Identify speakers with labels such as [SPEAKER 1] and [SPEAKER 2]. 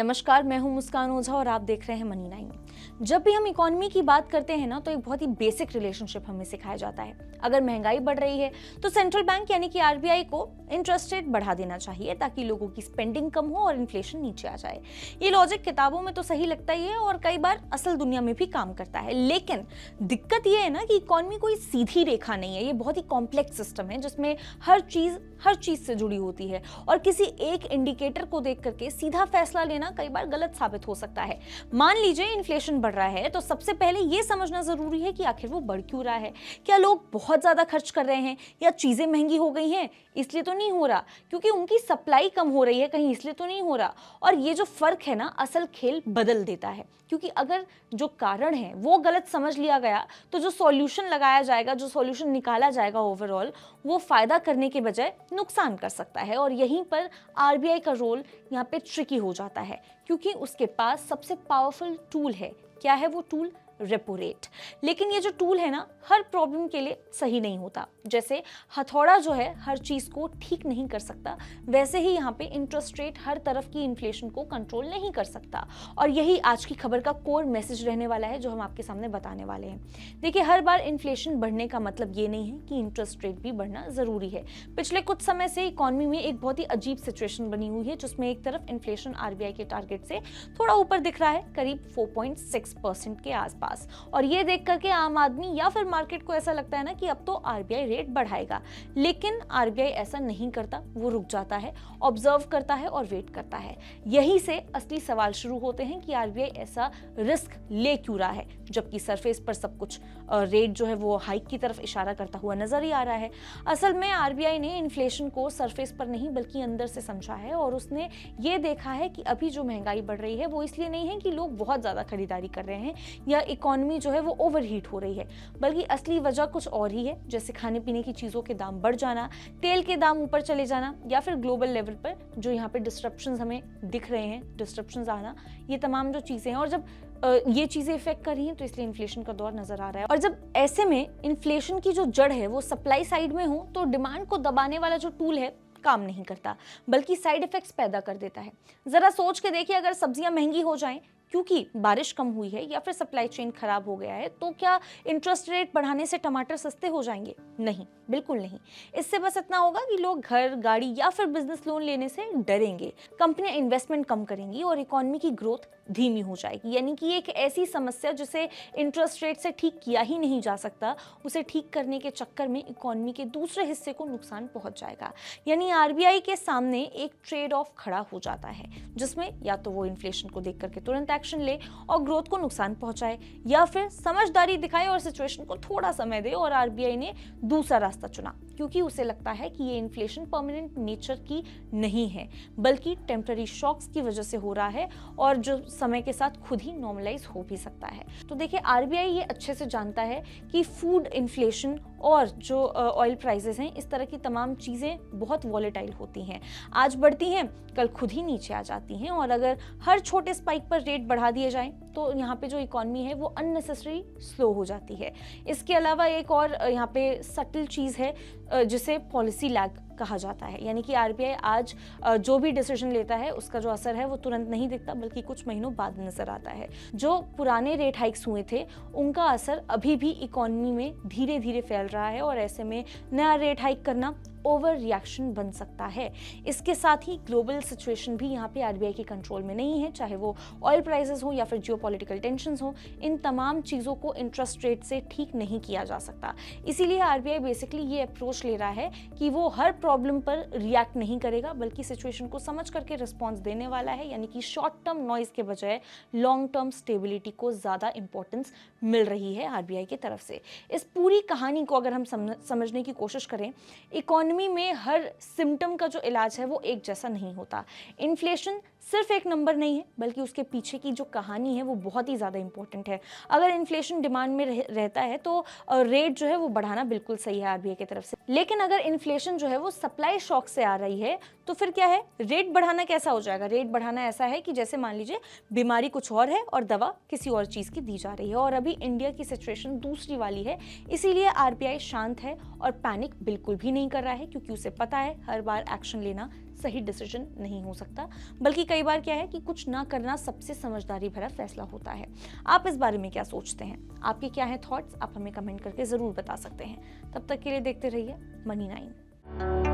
[SPEAKER 1] नमस्कार, मैं हूं मुस्कान ओझा और आप देख रहे हैं मनी 9। जब भी हम इकोनॉमी की बात करते हैं ना, तो एक बहुत ही बेसिक रिलेशनशिप हमें सिखाया जाता है। अगर महंगाई बढ़ रही है तो सेंट्रल बैंक यानी कि आरबीआई को इंटरेस्ट रेट बढ़ा देना चाहिए ताकि लोगों की स्पेंडिंग कम हो और इन्फ्लेशन नीचे आ जाए। ये लॉजिक किताबों में तो सही लगता ही है और कई बार असल दुनिया में भी काम करता है, लेकिन दिक्कत ये है ना कि इकोनॉमी कोई सीधी रेखा नहीं है। ये बहुत ही कॉम्प्लेक्स सिस्टम है जिसमें हर चीज से जुड़ी होती है और किसी एक इंडिकेटर को देख करके सीधा फैसला लेना कई बार गलत साबित हो सकता है। मान लीजिए इन्फ्लेशन बढ़ रहा है, तो सबसे पहले यह समझना जरूरी है कि आखिर वो बढ़ क्यों रहा है। क्या लोग बहुत ज्यादा खर्च कर रहे हैं या चीजें महंगी हो गई हैं इसलिए तो नहीं हो रहा, क्योंकि उनकी सप्लाई कम हो रही है कहीं इसलिए तो नहीं हो रहा। और ये जो फर्क है ना, असल खेल बदल देता है, क्योंकि अगर जो कारण है वो गलत समझ लिया गया तो जो सॉल्यूशन लगाया जाएगा, जो सॉल्यूशन निकाला जाएगा ओवरऑल, वो फायदा करने के बजाय नुकसान कर सकता है। और यहीं पर आरबीआई का रोल यहाँ पे ट्रिकी हो जाता है, क्योंकि उसके पास सबसे पावरफुल टूल है। क्या है वो टूल? Repo rate. लेकिन ये जो टूल है ना, हर प्रॉब्लम के लिए सही नहीं होता। जैसे हथौड़ा जो है हर चीज को ठीक नहीं कर सकता, वैसे ही यहाँ पे इंटरेस्ट रेट हर तरफ की इन्फ्लेशन को कंट्रोल नहीं कर सकता। और यही आज की खबर का कोर मैसेज रहने वाला है जो हम आपके सामने बताने वाले हैं। देखिए, हर बार इन्फ्लेशन बढ़ने का मतलब ये नहीं है कि इंटरेस्ट रेट भी बढ़ना जरूरी है। पिछले कुछ समय से इकोनॉमी में एक बहुत ही अजीब सिचुएशन बनी हुई है, जिसमें एक तरफ इन्फ्लेशन आरबीआई के टारगेट से थोड़ा ऊपर दिख रहा है, करीब 4.6% के आसपास। और ये देख करके आम आदमी या फिर मार्केट को ऐसा लगता है ना कि अब तो आरबीआई रेट बढ़ाएगा, लेकिन आरबीआई ऐसा नहीं करता। वो रुक जाता है, ऑब्जर्व करता है और वेट करता है। यहीं से असली सवाल शुरू होते हैं कि आरबीआई ऐसा रिस्क ले क्यों रहा है, जबकि सरफेस पर सब कुछ रेट जो है वो हाइक की तरफ इशारा करता हुआ नजर ही आ रहा है। असल में आरबीआई ने इन्फ्लेशन को सरफेस पर नहीं बल्कि अंदर से समझा है, और उसने ये देखा है कि अभी जो महंगाई बढ़ रही है वो इसलिए नहीं है कि लोग बहुत ज्यादा खरीदारी कर रहे हैं या इकोनॉमी जो है वो ओवरहीट हो रही है, बल्कि असली वजह कुछ और ही है। जैसे खाने पीने की चीजों के दाम बढ़ जाना, तेल के दाम ऊपर चले जाना, या फिर ग्लोबल लेवल पर जो यहाँ पे डिस्ट्रप्शंस हमें दिख रहे हैं, डिस्ट्रप्शंस आना, ये तमाम जो चीजें हैं। और जब ये चीजें इफेक्ट कर रही हैं तो इसलिए इन्फ्लेशन का दौर नजर आ रहा है। और जब ऐसे में इन्फ्लेशन की जो जड़ है वो सप्लाई साइड में हो, तो डिमांड को दबाने वाला जो टूल है काम नहीं करता, बल्कि साइड इफेक्ट्स पैदा कर देता है। जरा सोच के देखिए, अगर सब्जियां महंगी हो जाएं क्योंकि बारिश कम हुई है या फिर सप्लाई चेन खराब हो गया है, तो क्या इंटरेस्ट रेट बढ़ाने से टमाटर सस्ते हो जाएंगे? नहीं, बिल्कुल नहीं। इससे बस इतना होगा कि लोग घर, गाड़ी या फिर बिजनेस लोन लेने से डरेंगे, कंपनियां इन्वेस्टमेंट कम करेंगी और इकोनॉमी की ग्रोथ धीमी हो जाएगी। यानी कि एक ऐसी समस्या जिसे इंटरेस्ट रेट से ठीक किया ही नहीं जा सकता, उसे ठीक करने के चक्कर में इकोनॉमी के दूसरे हिस्से को नुकसान पहुंच जाएगा। यानी आरबीआई के सामने एक ट्रेड ऑफ खड़ा हो जाता है, जिसमें या तो वो इन्फ्लेशन को देख करके तुरंत एक्शन ले और ग्रोथ को नुकसान पहुंचाए, या फिर समझदारी दिखाए और सिचुएशन को थोड़ा समय दे। और आरबीआई ने दूसरा रास्ता चुना, क्योंकि उसे लगता है कि ये इन्फ्लेशन परमानेंट नेचर की नहीं है, बल्कि टेम्पररी शॉक्स की वजह से हो रहा है और जो समय के साथ खुद ही नॉर्मलाइज हो भी सकता है। तो देखिए, आरबीआई ये अच्छे से जानता है कि फूड इन्फ्लेशन और जो ऑयल प्राइसेस हैं, इस तरह की तमाम चीजें बहुत वॉलेटाइल होती हैं। आज बढ़ती हैं, कल खुद ही नीचे आ जाती हैं। और अगर हर छोटे स्पाइक पर रेट बढ़ा दिए जाएं तो यहाँ पे जो इकोनॉमी है वो अननेसेसरी स्लो हो जाती है। इसके अलावा एक और यहाँ पे सटल चीज है जिसे पॉलिसी लैग कहा जाता है। यानी कि आरबीआई आज जो भी डिसीजन लेता है उसका जो असर है वो तुरंत नहीं दिखता, बल्कि कुछ महीनों बाद नजर आता है। जो पुराने रेट हाइक्स हुए थे उनका असर अभी भी इकोनॉमी में धीरे धीरे फैल रहा है, और ऐसे में नया रेट हाइक करना ओवर रिएक्शन बन सकता है। इसके साथ ही ग्लोबल सिचुएशन भी यहाँ पे आरबीआई के कंट्रोल में नहीं है, चाहे वो ऑयल प्राइसेस हो या फिर जियोपॉलिटिकल टेंशंस हो। इन तमाम चीज़ों को इंटरेस्ट रेट से ठीक नहीं किया जा सकता। इसीलिए आरबीआई बेसिकली ये अप्रोच ले रहा है कि वो हर प्रॉब्लम पर रिएक्ट नहीं करेगा, बल्कि सिचुएशन को समझ करके रिस्पॉन्स देने वाला है। यानी कि शॉर्ट टर्म नॉइज के बजाय लॉन्ग टर्म स्टेबिलिटी को ज़्यादा इंपॉर्टेंस मिल रही है आरबीआई की तरफ से। इस पूरी कहानी को अगर हम समझने की कोशिश करें, इकोनॉमी में हर सिम्टम का जो इलाज है वो एक जैसा नहीं होता। इन्फ्लेशन सिर्फ एक नंबर नहीं है, बल्कि उसके पीछे की जो कहानी है वो बहुत ही ज़्यादा इंपॉर्टेंट है। अगर इन्फ्लेशन डिमांड में रहता है तो रेट जो है वो बढ़ाना बिल्कुल सही है आरबीआई की तरफ से, लेकिन अगर इन्फ्लेशन जो है वो सप्लाई शॉक से आ रही है तो फिर क्या है, रेट बढ़ाना कैसा हो जाएगा? रेट बढ़ाना ऐसा है कि जैसे मान लीजिए बीमारी कुछ और है और दवा किसी और चीज़ की दी जा रही है, और अभी इंडिया की सिचुएशन दूसरी वाली है। इसीलिए आरबीआई शांत है और पैनिक बिल्कुल भी नहीं कर रहा है, क्योंकि उसे पता है हर बार एक्शन लेना सही डिसीजन नहीं हो सकता, बल्कि कई बार क्या है कि कुछ ना करना सबसे समझदारी भरा फैसला होता है। आप इस बारे में क्या सोचते हैं? आपके क्या है थॉट्स? आप हमें कमेंट करके जरूर बता सकते हैं। तब तक के लिए देखते रहिए मनी 9।